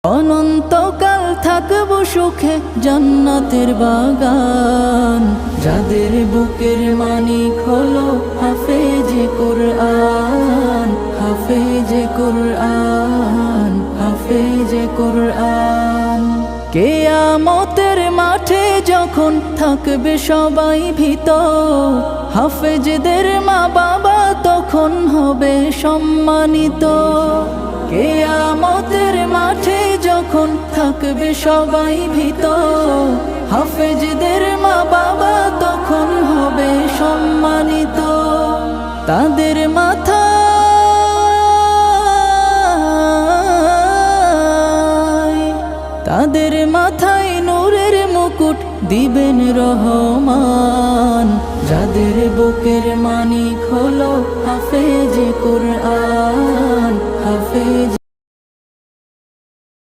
অনন্তকাল থাকব সুখে জান্নাতের বাগান, যাদের বুকের মানিক হলো হাফেজে কোরআন, হাফেজে কোরআন, হাফেজে কোরআন। কিয়ামতের মাঠে যখন থাকবে সবাই ভীত, হাফেজদের মা বাবা তখন হবে সম্মানিত। কিয়ামতের মাঠে যখন থাকবে সবাই ভীত, হাফেজদের মা বাবা তখন হবে সম্মানিত। তাদের মাথায় নূরের মুকুট দিবেন রহমান, যাদের বুকের মানিক হলো হাফেজে কোরআন, হাফেজ।